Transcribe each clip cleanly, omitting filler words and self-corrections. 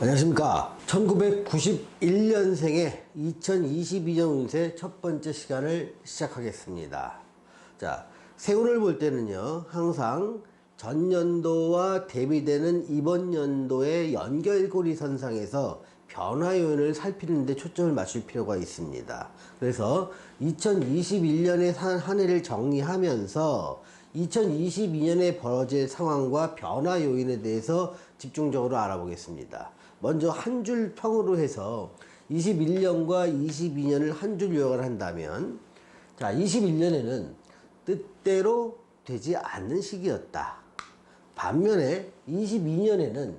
안녕하십니까. 1991년생의 2022년 운세 첫 번째 시간을 시작하겠습니다. 자, 세운을 볼 때는요, 항상 전년도와 대비되는 이번 연도의 연결고리 선상에서 변화 요인을 살피는 데 초점을 맞출 필요가 있습니다. 그래서 2021년의 한 해를 정리하면서 2022년에 벌어질 상황과 변화 요인에 대해서 집중적으로 알아보겠습니다. 먼저 한 줄 평으로 해서 21년과 22년을 한 줄 요약을 한다면, 자, 21년에는 뜻대로 되지 않는 시기였다. 반면에 22년에는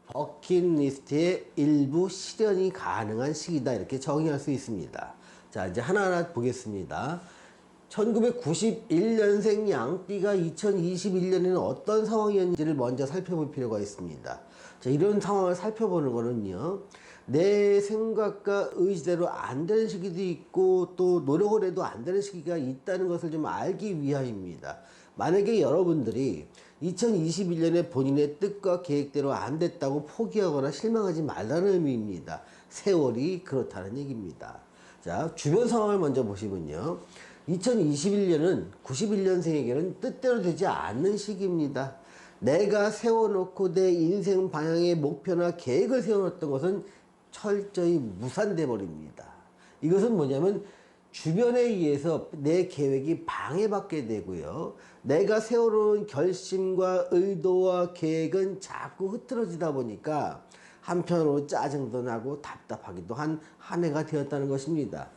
버킷리스트의 일부 실현이 가능한 시기다, 이렇게 정의할 수 있습니다. 자, 이제 하나하나 보겠습니다. 1991년생 양띠가 2021년에는 어떤 상황이었는지를 먼저 살펴볼 필요가 있습니다. 자, 이런 상황을 살펴보는 거는요, 내 생각과 의지대로 안 되는 시기도 있고 또 노력을 해도 안 되는 시기가 있다는 것을 좀 알기 위함입니다. 만약에 여러분들이 2021년에 본인의 뜻과 계획대로 안 됐다고 포기하거나 실망하지 말라는 의미입니다. 세월이 그렇다는 얘기입니다. 자, 주변 상황을 먼저 보시면요, 2021년은 91년생에게는 뜻대로 되지 않는 시기입니다. 내가 세워놓고 내 인생 방향의 목표나 계획을 세워놓았던 것은 철저히 무산돼 버립니다. 이것은 뭐냐면 주변에 의해서 내 계획이 방해받게 되고요, 내가 세워놓은 결심과 의도와 계획은 자꾸 흐트러지다 보니까 한편으로 짜증도 나고 답답하기도 한 한 해가 되었다는 것입니다.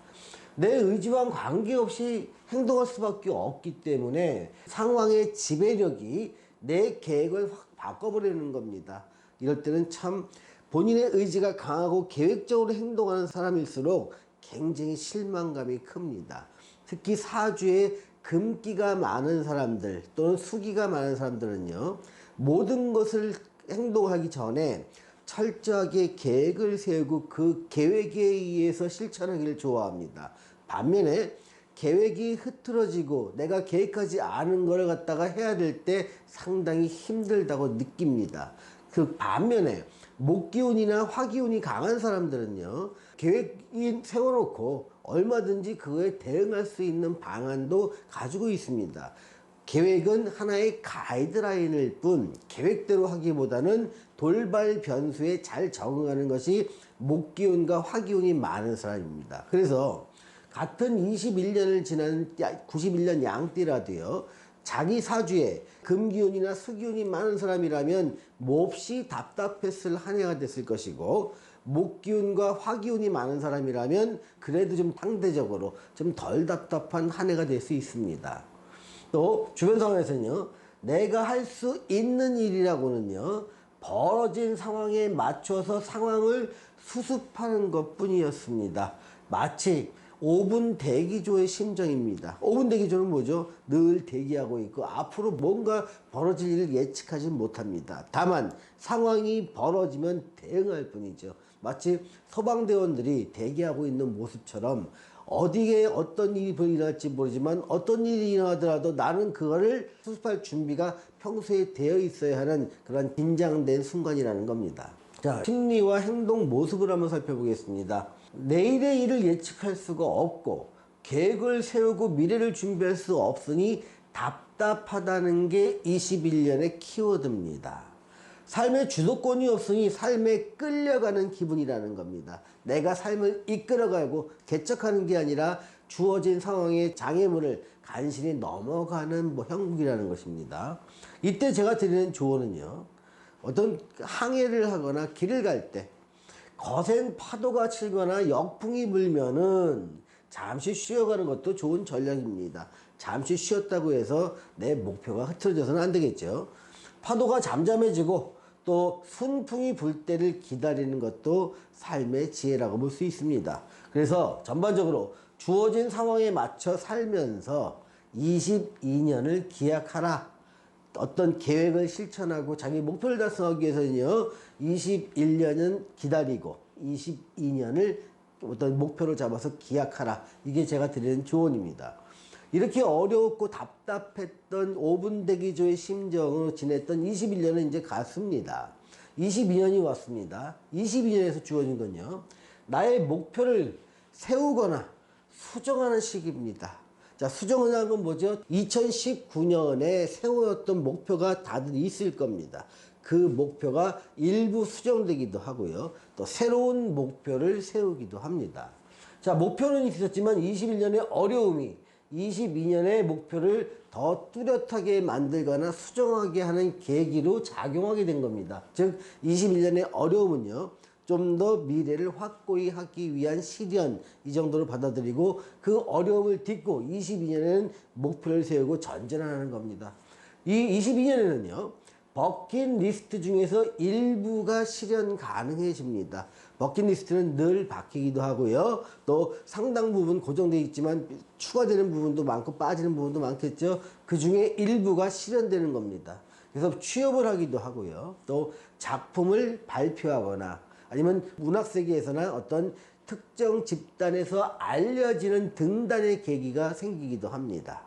내 의지와 관계없이 행동할 수밖에 없기 때문에 상황의 지배력이 내 계획을 확 바꿔버리는 겁니다. 이럴 때는 참 본인의 의지가 강하고 계획적으로 행동하는 사람일수록 굉장히 실망감이 큽니다. 특히 사주에 금기가 많은 사람들 또는 수기가 많은 사람들은요, 모든 것을 행동하기 전에 철저하게 계획을 세우고 그 계획에 의해서 실천하기를 좋아합니다. 반면에 계획이 흐트러지고 내가 계획하지 않은 걸 갖다가 해야 될 때 상당히 힘들다고 느낍니다. 그 반면에 목기운이나 화기운이 강한 사람들은요, 계획이 세워놓고 얼마든지 그거에 대응할 수 있는 방안도 가지고 있습니다. 계획은 하나의 가이드라인일 뿐 계획대로 하기보다는 돌발 변수에 잘 적응하는 것이 목기운과 화기운이 많은 사람입니다. 그래서 같은 21년을 지난 91년 양띠라도요, 자기 사주에 금기운이나 수기운이 많은 사람이라면 몹시 답답했을 한 해가 됐을 것이고, 목기운과 화기운이 많은 사람이라면 그래도 좀 상대적으로 좀 덜 답답한 한 해가 될 수 있습니다. 또 주변 상황에서는요, 내가 할 수 있는 일이라고는요, 벌어진 상황에 맞춰서 상황을 수습하는 것 뿐이었습니다. 마치 5분 대기조의 심정입니다. 5분 대기조는 뭐죠? 늘 대기하고 있고 앞으로 뭔가 벌어질 일을 예측하지 못합니다. 다만 상황이 벌어지면 대응할 뿐이죠. 마치 소방대원들이 대기하고 있는 모습처럼 어디에 어떤 일이 일어날지 모르지만 어떤 일이 일어나더라도 나는 그거를 수습할 준비가 평소에 되어 있어야 하는 그런 긴장된 순간이라는 겁니다. 자, 심리와 행동 모습을 한번 살펴보겠습니다. 내일의 일을 예측할 수가 없고 계획을 세우고 미래를 준비할 수 없으니 답답하다는 게 21년의 키워드입니다. 삶의 주도권이 없으니 삶에 끌려가는 기분이라는 겁니다. 내가 삶을 이끌어가고 개척하는 게 아니라 주어진 상황의 장애물을 간신히 넘어가는 형국이라는 것입니다. 이때 제가 드리는 조언은요, 어떤 항해를 하거나 길을 갈 때 거센 파도가 치거나 역풍이 불면은 잠시 쉬어가는 것도 좋은 전략입니다. 잠시 쉬었다고 해서 내 목표가 흐트러져서는 안 되겠죠. 파도가 잠잠해지고 또 순풍이 불 때를 기다리는 것도 삶의 지혜라고 볼 수 있습니다. 그래서 전반적으로 주어진 상황에 맞춰 살면서 22년을 기약하라. 어떤 계획을 실천하고 자기 목표를 달성하기 위해서는요, 21년은 기다리고 22년을 어떤 목표를 잡아서 기약하라. 이게 제가 드리는 조언입니다. 이렇게 어려웠고 답답했던 5분 대기조의 심정으로 지냈던 21년은 이제 갔습니다. 22년이 왔습니다. 22년에서 주어진 건요, 나의 목표를 세우거나 수정하는 시기입니다. 자, 수정하는 건 뭐죠? 2019년에 세웠던 목표가 다들 있을 겁니다. 그 목표가 일부 수정되기도 하고요. 또 새로운 목표를 세우기도 합니다. 자, 목표는 있었지만 21년의 어려움이 22년의 목표를 더 뚜렷하게 만들거나 수정하게 하는 계기로 작용하게 된 겁니다. 즉 21년의 어려움은요, 좀 더 미래를 확고히 하기 위한 시련, 이 정도로 받아들이고 그 어려움을 딛고 22년에는 목표를 세우고 전진하는 겁니다. 이 22년에는요, 버킷리스트 중에서 일부가 실현 가능해집니다. 버킷리스트는 늘 바뀌기도 하고요. 또 상당 부분 고정되어 있지만 추가되는 부분도 많고 빠지는 부분도 많겠죠. 그 중에 일부가 실현되는 겁니다. 그래서 취업을 하기도 하고요. 또 작품을 발표하거나 아니면 문학세계에서나 어떤 특정 집단에서 알려지는 등단의 계기가 생기기도 합니다.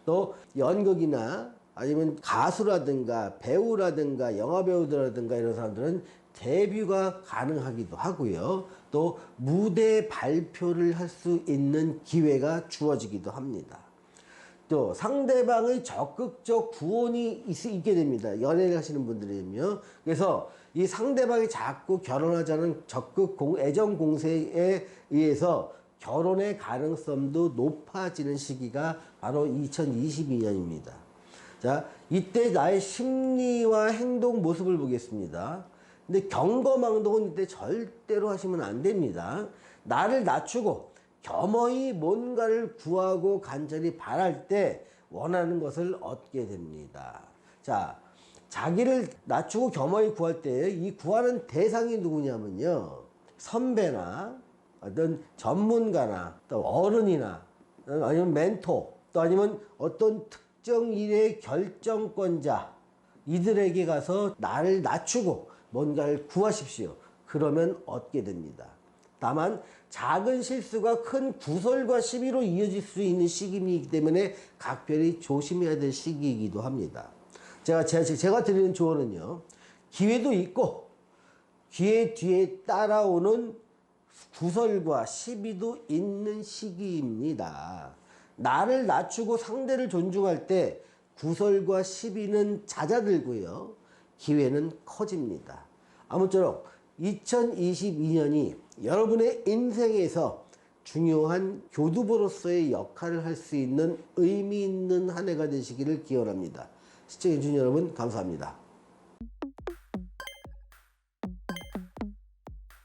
또 연극이나 아니면 가수라든가 배우라든가 영화배우들라든가 이런 사람들은 데뷔가 가능하기도 하고요. 또 무대 발표를 할 수 있는 기회가 주어지기도 합니다. 또 상대방의 적극적 구원이 있게 됩니다. 연애를 하시는 분들이면요. 그래서 이 상대방이 자꾸 결혼하자는 적극 애정 공세에 의해서 결혼의 가능성도 높아지는 시기가 바로 2022년입니다. 자, 이때 나의 심리와 행동 모습을 보겠습니다. 근데 경거망동은 이때 절대로 하시면 안 됩니다. 나를 낮추고 겸허히 뭔가를 구하고 간절히 바랄 때 원하는 것을 얻게 됩니다. 자, 자기를 낮추고 겸허히 구할 때 이 구하는 대상이 누구냐면요, 선배나 어떤 전문가나 또 어른이나 아니면 멘토 또 아니면 어떤 특정 일의 결정권자, 이들에게 가서 나를 낮추고 뭔가를 구하십시오. 그러면 얻게 됩니다. 다만 작은 실수가 큰 구설과 시비로 이어질 수 있는 시기이기 때문에 각별히 조심해야 될 시기이기도 합니다. 제가 드리는 조언은요, 기회도 있고 기회 뒤에 따라오는 구설과 시비도 있는 시기입니다. 나를 낮추고 상대를 존중할 때 구설과 시비는 잦아들고요, 기회는 커집니다. 아무쪼록 2022년이 여러분의 인생에서 중요한 교두보로서의 역할을 할 수 있는 의미 있는 한 해가 되시기를 기원합니다. 시청해주신 여러분 감사합니다.